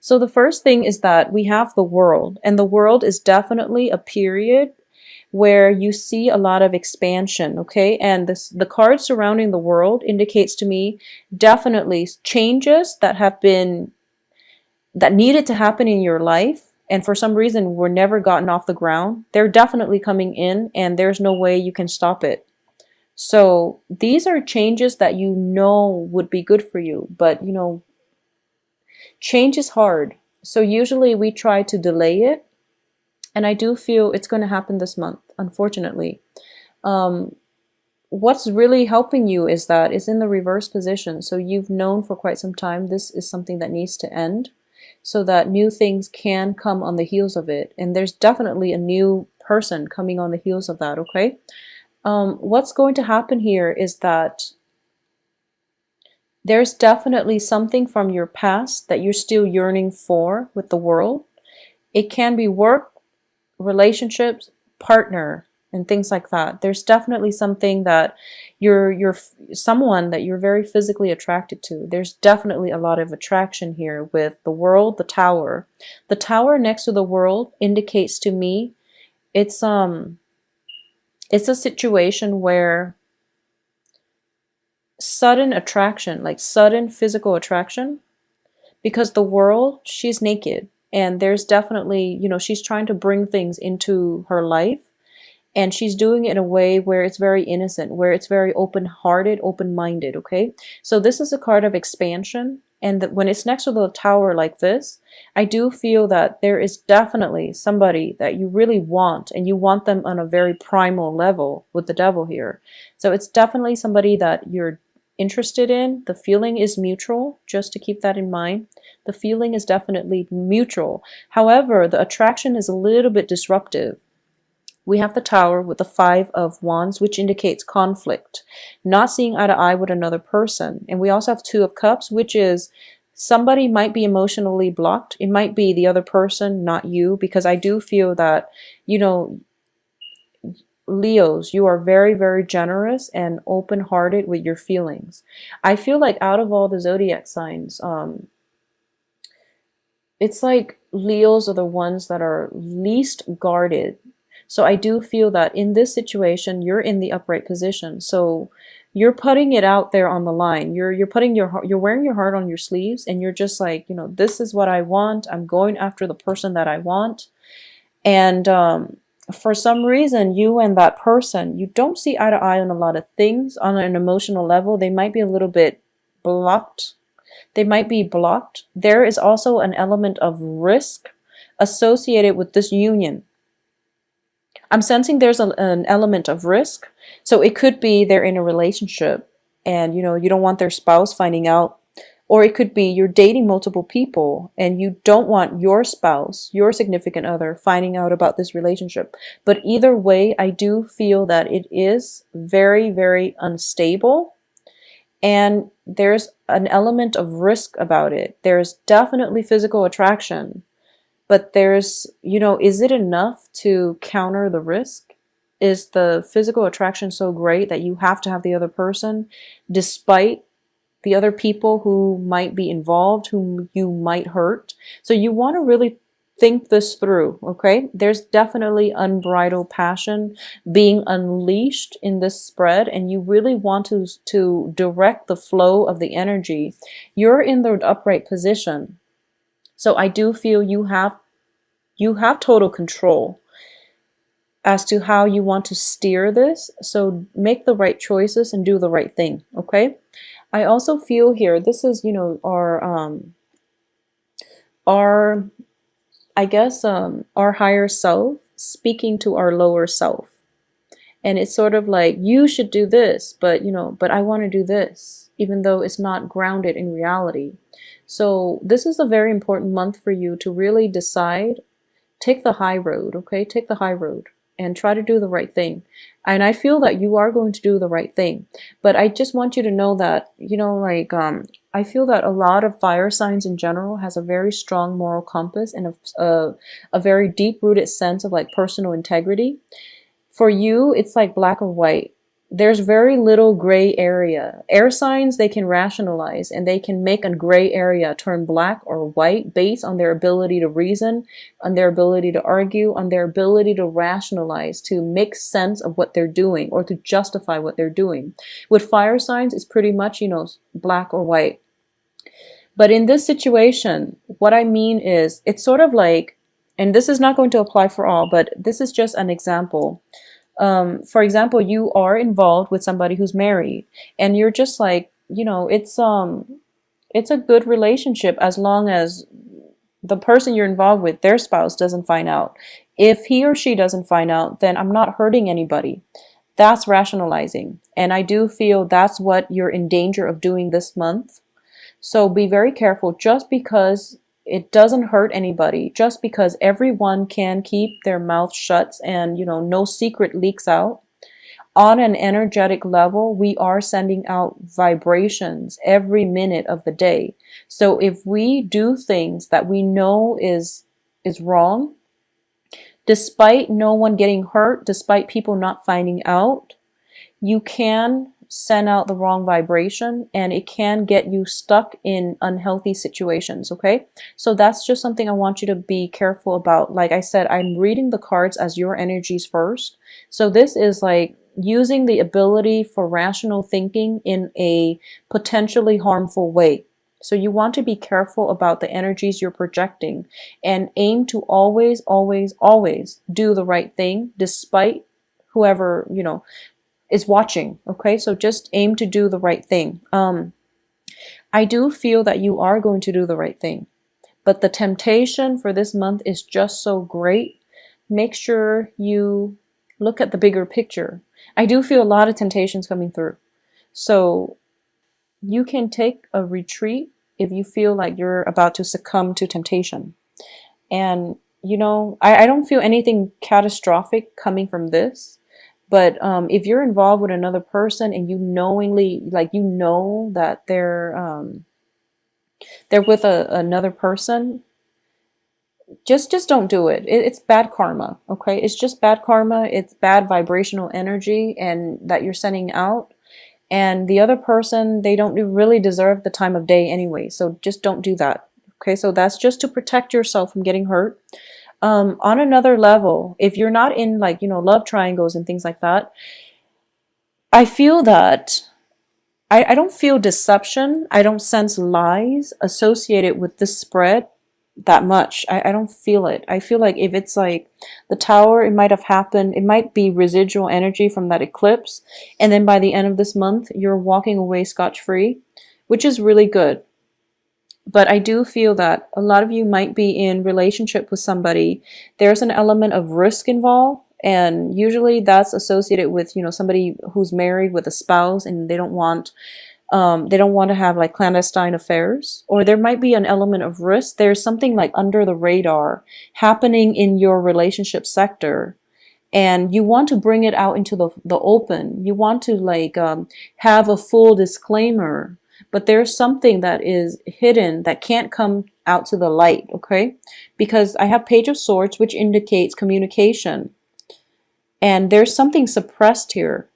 So the first thing is that we have the world, and the world is definitely a period where you see a lot of expansion, okay? And the card surrounding the world indicates to me definitely changes that needed to happen in your life, and for some reason were never gotten off the ground. They're definitely coming in, and there's no way you can stop it. So these are changes that you know would be good for you, but change is hard. So usually we try to delay it, and I do feel it's going to happen this month, unfortunately. Um, what's really helping you is that it's in the reverse position. So you've known for quite some time this is something that needs to end so that new things can come on the heels of it. And there's definitely a new person coming on the heels of that, okay? What's going to happen here is that there's definitely something from your past that you're still yearning for with the world. It can be work, relationships, partner, and things like that. There's definitely something that you're someone that you're very physically attracted to. There's definitely a lot of attraction here with the world, the tower. The tower next to the world indicates to me it's a situation where sudden attraction, like sudden physical attraction, because the world, she's naked, and there's definitely, she's trying to bring things into her life, and she's doing it in a way where it's very innocent, where it's very open-hearted, open-minded, okay? So this is a card of expansion, and that when it's next to the tower like this, I do feel that there is definitely somebody that you really want, and you want them on a very primal level with the devil here. So it's definitely somebody that you're interested in. The feeling is mutual, just to keep that in mind. The feeling is definitely mutual. However, the attraction is a little bit disruptive. We have the Tower with the Five of Wands, which indicates conflict, not seeing eye to eye with another person. And we also have Two of Cups, which is somebody might be emotionally blocked. It might be the other person, not you, because I do feel that, Leos, you are very, very generous and open-hearted with your feelings. I feel like out of all the zodiac signs, it's like Leos are the ones that are least guarded. So I do feel that in this situation, you're in the upright position. So you're putting it out there on the line. You're putting you're wearing your heart on your sleeves, and you're just like, this is what I want. I'm going after the person that I want. And for some reason, you and that person, you don't see eye to eye on a lot of things on an emotional level. They might be a little bit blocked. They might be blocked. There is also an element of risk associated with this union. I'm sensing there's an element of risk. So it could be they're in a relationship and you don't want their spouse finding out. Or it could be you're dating multiple people and you don't want your spouse, your significant other, finding out about this relationship. But either way, I do feel that it is very, very unstable. And there's an element of risk about it. There's definitely physical attraction. But there's, is it enough to counter the risk? Is the physical attraction so great that you have to have the other person despite the other people who might be involved, whom you might hurt? So you want to really think this through, okay? There's definitely unbridled passion being unleashed in this spread, and you really want to direct the flow of the energy. You're in the upright position. So I do feel you have total control as to how you want to steer this. So make the right choices and do the right thing, okay? I also feel here, this is, our I guess our higher self speaking to our lower self. And it's sort of like, you should do this, but I want to do this, even though it's not grounded in reality. So this is a very important month for you to really decide. Take the high road, okay? Take the high road and try to do the right thing. And I feel that you are going to do the right thing. But I just want you to know that, I feel that a lot of fire signs in general has a very strong moral compass and a very deep-rooted sense of like personal integrity. For you, it's like black or white. there's very little gray area. Air signs, they can rationalize and they can make a gray area turn black or white based on their ability to reason, on their ability to argue, on their ability to rationalize, to make sense of what they're doing or to justify what they're doing. With fire signs, it's pretty much, black or white. But in this situation, what I mean is it's sort of like, and this is not going to apply for all, but this is just an example. For example, you are involved with somebody who's married and you're just like, it's a good relationship as long as the person you're involved with, their spouse, doesn't find out. If he or she doesn't find out, then I'm not hurting anybody. That's rationalizing. And I do feel that's what you're in danger of doing this month. So be very careful. Just because it doesn't hurt anybody, just because everyone can keep their mouth shut and, no secret leaks out, on an energetic level, we are sending out vibrations every minute of the day. So if we do things that we know is wrong, despite no one getting hurt, despite people not finding out, you can send out the wrong vibration and it can get you stuck in unhealthy situations. Okay, so that's just something I want you to be careful about. Like I said, I'm reading the cards as your energies first. So this is like using the ability for rational thinking in a potentially harmful way. So you want to be careful about the energies you're projecting and aim to always, always, always do the right thing despite whoever, is watching. Okay, so just aim to do the right thing. I do feel that you are going to do the right thing, but the temptation for this month is just so great. Make sure you look at the bigger picture. I do feel a lot of temptations coming through. So you can take a retreat if you feel like you're about to succumb to temptation. And, I don't feel anything catastrophic coming from this. But if you're involved with another person and you knowingly, that they're with another person, just don't do it. It's bad karma, okay? It's just bad karma. It's bad vibrational energy and that you're sending out. And the other person, they don't really deserve the time of day anyway. So just don't do that, okay? So that's just to protect yourself from getting hurt. On another level, if you're not in love triangles and things like that, I feel that I don't feel deception. I don't sense lies associated with this spread that much. I don't feel it. I feel like if it's like the tower, it might have happened. It might be residual energy from that eclipse. And then by the end of this month, you're walking away scotch-free, which is really good. But I do feel that a lot of you might be in relationship with somebody. There's an element of risk involved. And usually that's associated with, somebody who's married with a spouse and they don't want to have like clandestine affairs. Or there might be an element of risk. There's something like under the radar happening in your relationship sector. And you want to bring it out into the open. You want to have a full disclaimer. But there's something that is hidden that can't come out to the light, okay? Because I have Page of Swords, which indicates communication. And there's something suppressed here.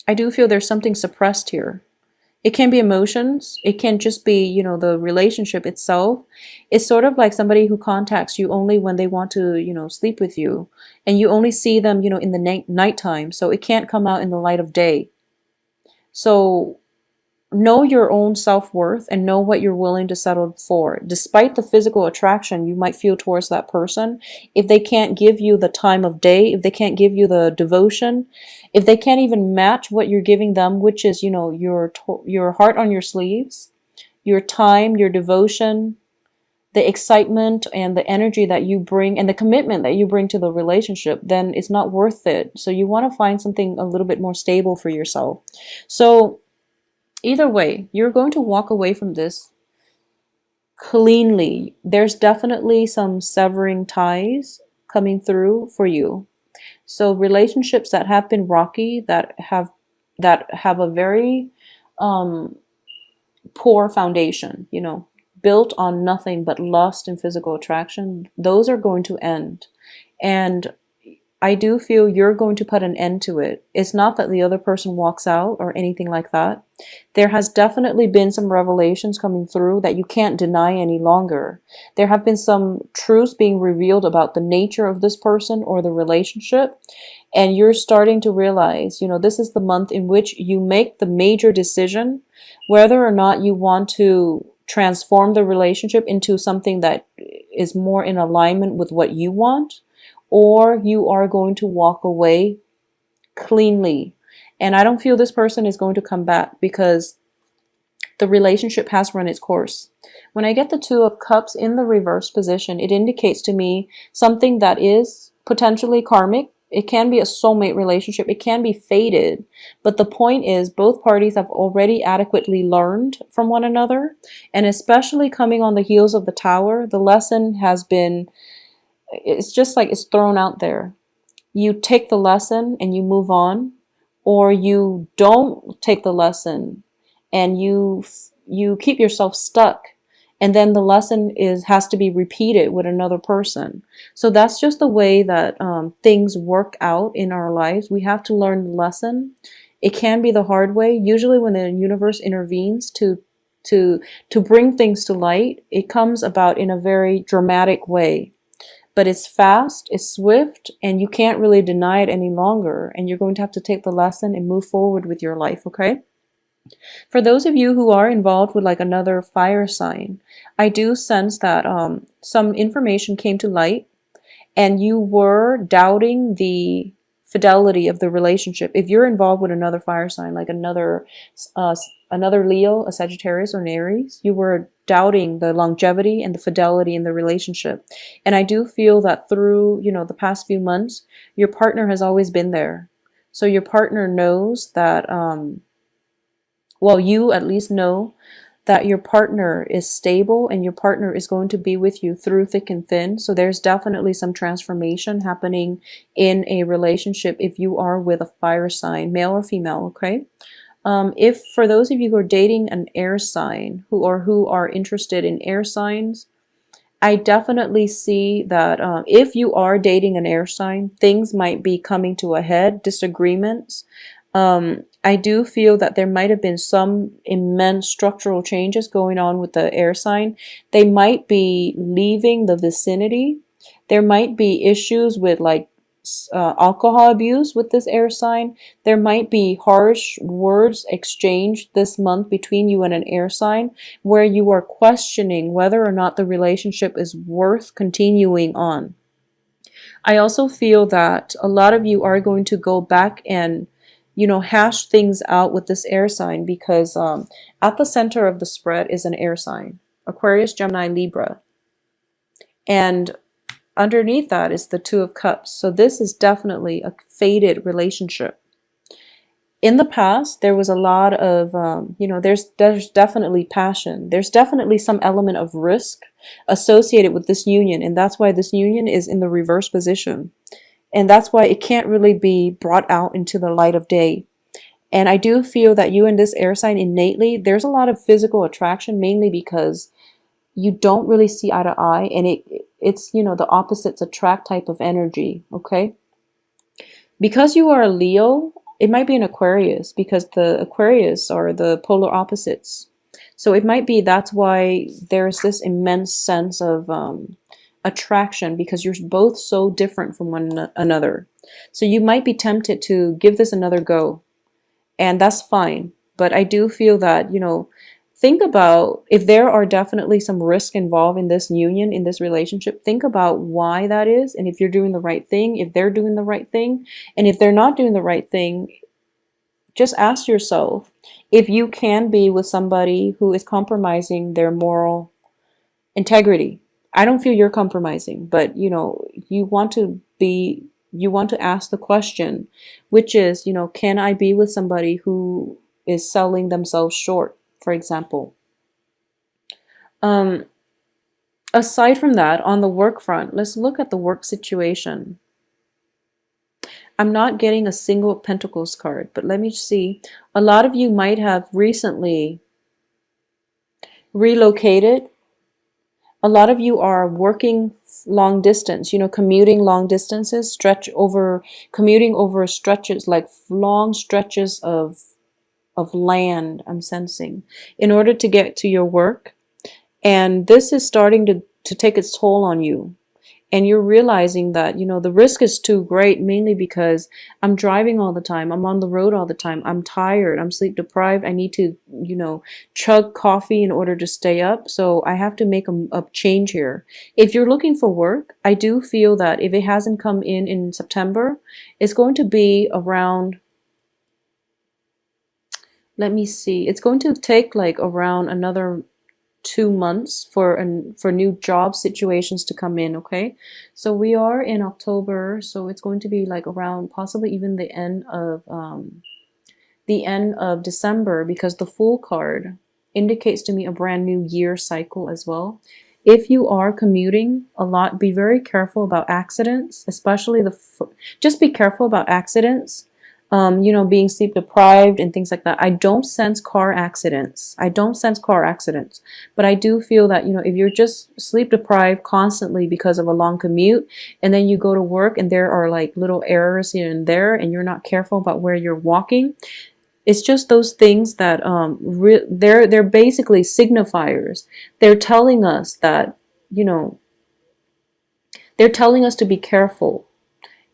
I do feel there's something suppressed here. It can be emotions. It can just be, the relationship itself. It's sort of like somebody who contacts you only when they want to, sleep with you. And you only see them, in the nighttime. So it can't come out in the light of day. So know your own self-worth and know what you're willing to settle for. Despite the physical attraction you might feel towards that person, if they can't give you the time of day, if they can't give you the devotion, if they can't even match what you're giving them, which is, your heart on your sleeves, your time, your devotion, the excitement and the energy that you bring and the commitment that you bring to the relationship, then it's not worth it. So you want to find something a little bit more stable for yourself. So either way, you're going to walk away from this cleanly. There's definitely some severing ties coming through for you. So relationships that have been rocky, that have a very poor foundation, built on nothing but lust and physical attraction, those are going to end. And I do feel you're going to put an end to it. It's not that the other person walks out or anything like that. There has definitely been some revelations coming through that you can't deny any longer. There have been some truths being revealed about the nature of this person or the relationship. And you're starting to realize, this is the month in which you make the major decision whether or not you want to transform the relationship into something that is more in alignment with what you want, or you are going to walk away cleanly. And I don't feel this person is going to come back because the relationship has run its course. When I get the Two of Cups in the reverse position, it indicates to me something that is potentially karmic. It can be a soulmate relationship. It can be fated. But the point is, both parties have already adequately learned from one another. And especially coming on the heels of the Tower, the lesson has been, it's just like it's thrown out there. You take the lesson and you move on, or you don't take the lesson and you keep yourself stuck, and then the lesson has to be repeated with another person. So that's just the way that things work out in our lives. We have to learn the lesson. It can be the hard way. Usually when the universe intervenes to bring things to light, it comes about in a very dramatic way. But it's fast, it's swift, and you can't really deny it any longer. And you're going to have to take the lesson and move forward with your life, okay? For those of you who are involved with like another fire sign, I do sense that some information came to light and you were doubting the fidelity of the relationship. If you're involved with another fire sign, like another Leo, a Sagittarius, or an Aries, you were doubting the longevity and the fidelity in the relationship. And I do feel that through, the past few months, your partner has always been there. So your partner knows that, you at least know that your partner is stable and your partner is going to be with you through thick and thin. So there's definitely some transformation happening in a relationship if you are with a fire sign, male or female, okay? If for those of you who are dating an air sign who are interested in air signs, I definitely see that if you are dating an air sign, things might be coming to a head, disagreements. I do feel that there might have been some immense structural changes going on with the air sign. They might be leaving the vicinity. There might be issues with like alcohol abuse with this air sign. There might be harsh words exchanged this month between you and an air sign where you are questioning whether or not the relationship is worth continuing on. I also feel that a lot of you are going to go back and hash things out with this air sign because at the center of the spread is an air sign, Aquarius, Gemini, Libra. And underneath that is the Two of Cups. So this is definitely a fated relationship. In the past, there was a lot of, there's definitely passion. There's definitely some element of risk associated with this union. And that's why this union is in the reverse position. And that's why it can't really be brought out into the light of day. And I do feel that you and this air sign innately, there's a lot of physical attraction, mainly because you don't really see eye to eye. And it's the opposites attract type of energy, okay? Because you are a Leo, it might be an Aquarius because the Aquarius are the polar opposites. So it might be that's why there's this immense sense of attraction because you're both so different from one another. So you might be tempted to give this another go, and that's fine. But I do feel that, think about if there are definitely some risk involved in this union, in this relationship, think about why that is, and if you're doing the right thing, if they're doing the right thing, and if they're not doing the right thing, just ask yourself if you can be with somebody who is compromising their moral integrity. I don't feel you're compromising, but you want to ask the question, which is, can I be with somebody who is selling themselves short, for example? Aside from that, on the work front, let's look at the work situation. I'm not getting a single Pentacles card, but let me see. A lot of you might have recently relocated. A lot of you are working long distance, you know, commuting long distances, commuting over stretches, like long stretches of land, I'm sensing, in order to get to your work. And this is starting to take its toll on you. And you're realizing that, you know, the risk is too great, mainly because I'm driving all the time, I'm on the road all the time, I'm tired, I'm sleep deprived, I need to, you know, chug coffee in order to stay up, so I have to make a change here. If you're looking for work, I do feel that if it hasn't come in September, it's going to be around, let me see, it's going to take like around another 2 months for new job situations to come in. Okay, so we are in October, so it's going to be like around possibly even the end of December, because the Fool card indicates to me a brand new year cycle as well. If you are commuting a lot, be very careful about accidents, especially just be careful about accidents. You know, being sleep deprived and things like that. I don't sense car accidents. I don't sense car accidents. But I do feel that, you know, if you're just sleep deprived constantly because of a long commute, and then you go to work and there are like little errors here and there, and you're not careful about where you're walking, it's just those things that they're basically signifiers. They're telling us that, you know, they're telling us to be careful.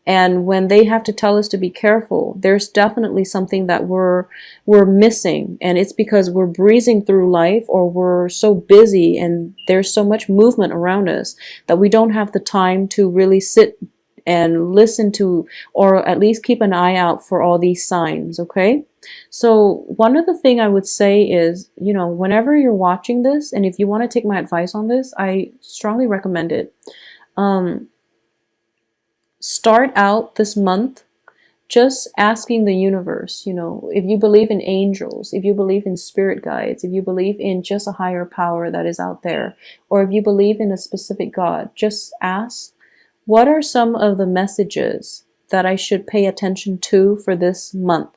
And when they have to tell us to be careful, there's definitely something that we're missing. And it's because we're breezing through life, or we're so busy and there's so much movement around us that we don't have the time to really sit and listen to, or at least keep an eye out for all these signs. Okay. So one other thing I would say is, you know, whenever you're watching this, and if you want to take my advice on this, I strongly recommend it. Start out this month just asking the universe, you know, if you believe in angels, if you believe in spirit guides, if you believe in just a higher power that is out there, or if you believe in a specific God, just ask, what are some of the messages that I should pay attention to for this month?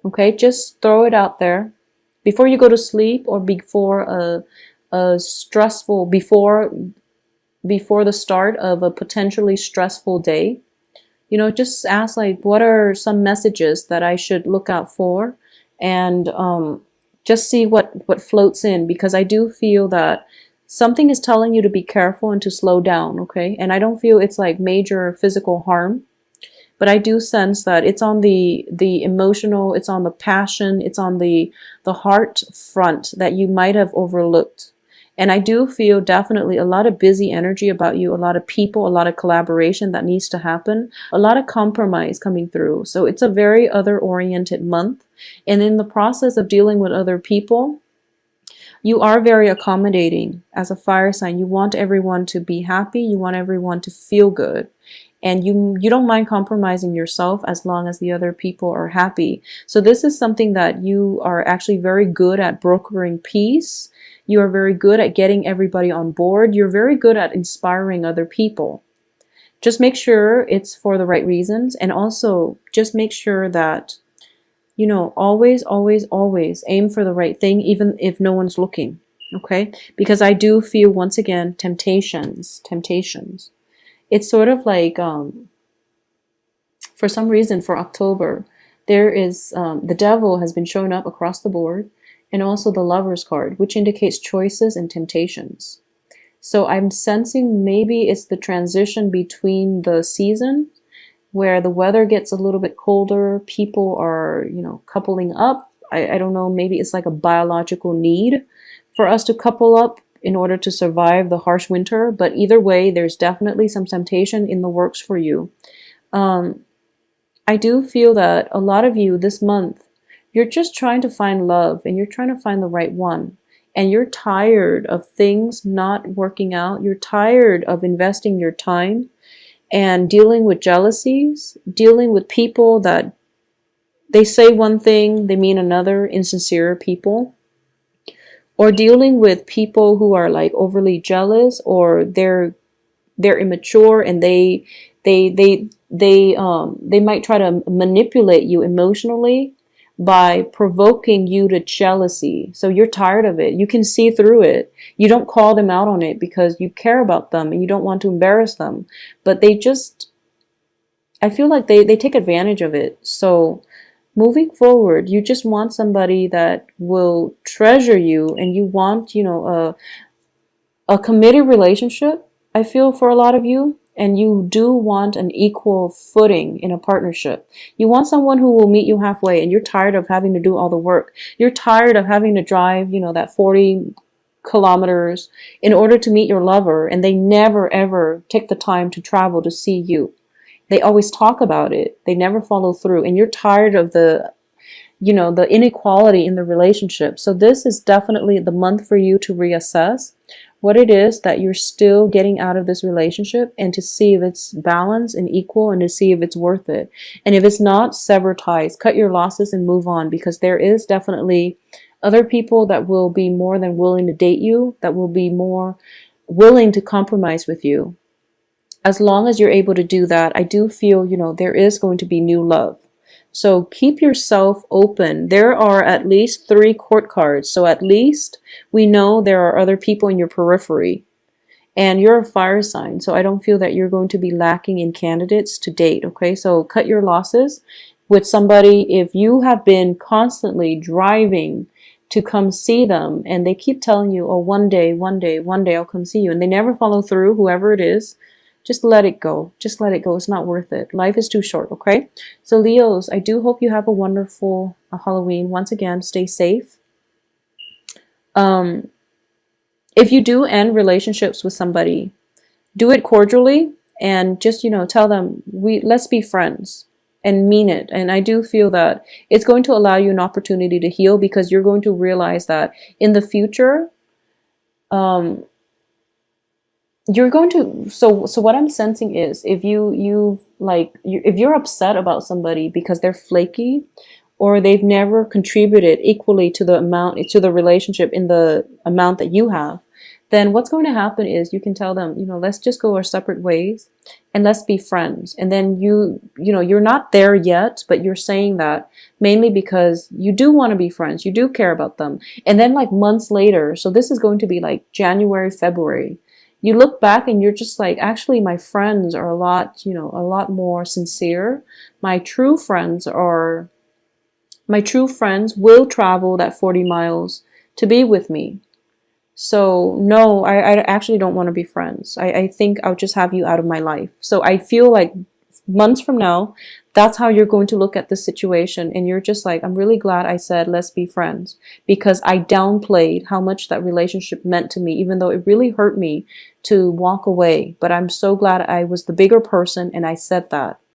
Okay, just throw it out there before you go to sleep, or before a stressful, before the start of a potentially stressful day. You know, just ask, like, what are some messages that I should look out for, and just see what floats in, because I do feel that something is telling you to be careful and to slow down. Okay, and I don't feel it's like major physical harm, but I do sense that it's on the emotional, it's on the passion, it's on the heart front that you might have overlooked. And I do feel definitely a lot of busy energy about you, a lot of people, a lot of collaboration that needs to happen, a lot of compromise coming through. So it's a very other-oriented month. And in the process of dealing with other people, you are very accommodating as a fire sign. You want everyone to be happy. You want everyone to feel good. And you don't mind compromising yourself as long as the other people are happy. So this is something that you are actually very good at, brokering peace. You are very good at getting everybody on board. You're very good at inspiring other people. Just make sure it's for the right reasons. And also just make sure that, you know, always, always, always aim for the right thing, even if no one's looking. Okay? Because I do feel, once again, temptations. It's sort of like, for some reason for October, there is, the devil has been showing up across the board, and also the Lover's card, which indicates choices and temptations. So I'm sensing maybe it's the transition between the season, where the weather gets a little bit colder, people are, you know, coupling up. I don't know, maybe it's like a biological need for us to couple up in order to survive the harsh winter. But either way, there's definitely some temptation in the works for you. I do feel that a lot of you this month, you're just trying to find love, and you're trying to find the right one. And you're tired of things not working out. You're tired of investing your time and dealing with jealousies, dealing with people that they say one thing, they mean another, insincere people. Or dealing with people who are like overly jealous, or they're immature, and they might try to manipulate you emotionally, by provoking you to jealousy. So you're tired of it. You can see through it. You don't call them out on it because you care about them and you don't want to embarrass them. But they just, I feel like they take advantage of it. So moving forward, you just want somebody that will treasure you, and you want, a committed relationship, I feel, for a lot of you. And you do want an equal footing in a partnership. You want someone who will meet you halfway, and you're tired of having to do all the work. You're tired of having to drive, that 40 kilometers in order to meet your lover, and they never ever take the time to travel to see you. They always talk about it. They never follow through. And you're tired of the inequality in the relationship. So this is definitely the month for you to reassess what it is that you're still getting out of this relationship, and to see if it's balanced and equal, and to see if it's worth it. And if it's not, sever ties, cut your losses and move on, because there is definitely other people that will be more than willing to date you, that will be more willing to compromise with you. As long as you're able to do that, I do feel, there is going to be new love. So keep yourself open. There are at least 3 court cards. So at least we know there are other people in your periphery. And you're a fire sign. So I don't feel that you're going to be lacking in candidates to date. Okay, so cut your losses with somebody. If you have been constantly driving to come see them, and they keep telling you, oh, one day I'll come see you, and they never follow through, whoever it is, just let it go. Just let it go. It's not worth it. Life is too short, okay? So Leos, I do hope you have a wonderful Halloween. Once again, stay safe. If you do end relationships with somebody, do it cordially, and just, tell them, let's be friends, and mean it. And I do feel that it's going to allow you an opportunity to heal, because you're going to realize that in the future, you're going to, so what I'm sensing is, if if you're upset about somebody because they're flaky, or they've never contributed equally to the relationship in the amount that you have, then what's going to happen is you can tell them, let's just go our separate ways, and let's be friends. And then you're not there yet, but you're saying that mainly because you do want to be friends, you do care about them. And then like months later, so this is going to be like January, February, you look back and you're just like, actually, my friends are a lot more sincere. My true friends will travel that 40 miles to be with me. So no, I actually don't want to be friends. I think I'll just have you out of my life. So I feel like months from now, that's how you're going to look at the situation. And you're just like, I'm really glad I said, let's be friends, because I downplayed how much that relationship meant to me, even though it really hurt me to walk away. But I'm so glad I was the bigger person and I said that.